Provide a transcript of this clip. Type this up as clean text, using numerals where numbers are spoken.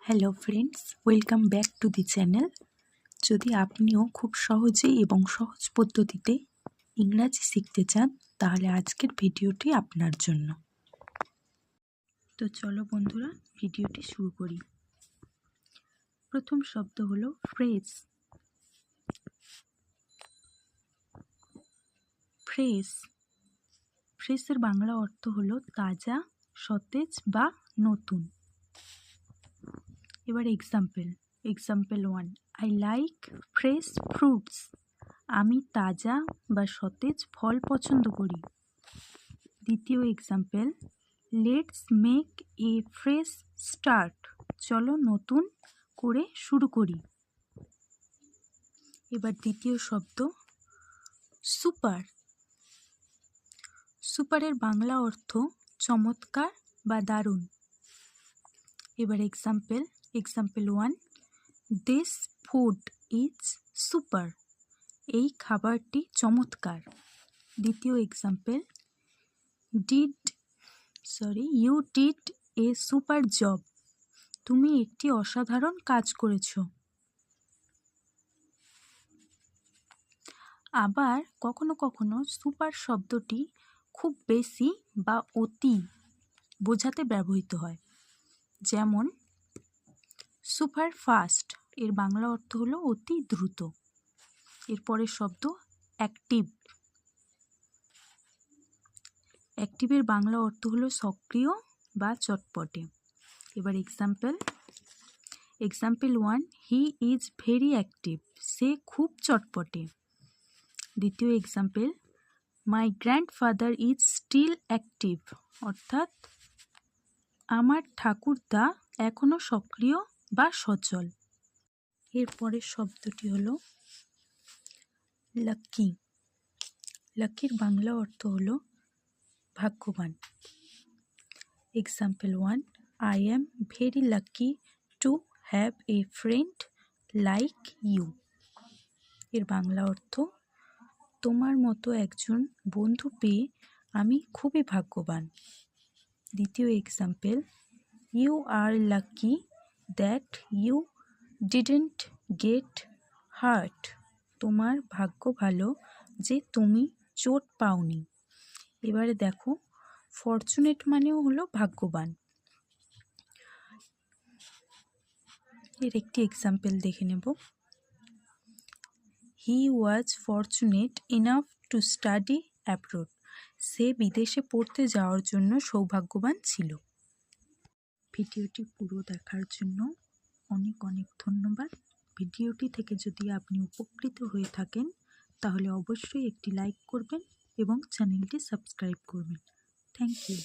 Hello friends, welcome back to the channel. যদি আপনিও খুব সহজে এবং সহজ পদ্ধতিতে ইংরাজি শিখতে চান তাহলে আজকের ভিডিওটি আপনার জন্য। তো চলো বন্ধুরা, ভিডিওটি শুরু করি। প্রথম শব্দ হলো ফ্রেশ। ফ্রেশ ফ্রেশের বাংলা অর্থ হলো তাজা, সতেজ বা নতুন। এবার example 1, I like fresh fruits. আমি তাজা বা সতেজ ফল পছন্দ করি। দ্বিতীয় example, let's make a fresh start. চলো নতুন করে শুরু করি। এবার দ্বিতীয় শব্দ সুপার। সুপারের বাংলা অর্থ চমৎকার বা দারুণ। এবার example 1, this food is super. এই খাবারটি চমৎকার। দ্বিতীয় example, you did a super job. তুমি একটি অসাধারণ কাজ করেছো। আবার কখনো কখনো সুপার শব্দটি খুব বেশি বা অতি বোঝাতে ব্যবহৃত হয়। যেমন সুপার ফাস্ট এর বাংলা অর্থ হলো অতি দ্রুত। এরপরের শব্দ অ্যাক্টিভ। অ্যাক্টিভের বাংলা অর্থ হলো সক্রিয় বা চটপটে। এবার example 1, he is very active. সে খুব চটপটে। দ্বিতীয় example, my grandfather is still active. অর্থাৎ আমার ঠাকুরদা এখনও সক্রিয় বা সচল। এরপরের শব্দটি হলো লাকি। লাকির বাংলা অর্থ হলো ভাগ্যবান। Example 1, I am very lucky to have a friend like you. এর বাংলা অর্থ তোমার মতো একজন বন্ধু পেয়ে আমি খুবই ভাগ্যবান। দ্বিতীয় example, you are lucky that you didn't get hurt. তোমার ভাগ্য ভালো যে তুমি চোট পাওনি। এবারে দেখো, ফরচুনেট মানেও হলো ভাগ্যবান। এর একটি এক্সাম্পল দেখে নেব। He was fortunate enough to study abroad. সে বিদেশে পড়তে যাওয়ার জন্য সৌভাগ্যবান ছিল। ভিডিওটি পুরো দেখার জন্য অনেক অনেক ধন্যবাদ। ভিডিওটি থেকে যদি আপনি উপকৃত হয়ে থাকেন তাহলে অবশ্যই একটি লাইক করবেন এবং চ্যানেলটি সাবস্ক্রাইব করবেন। Thank you.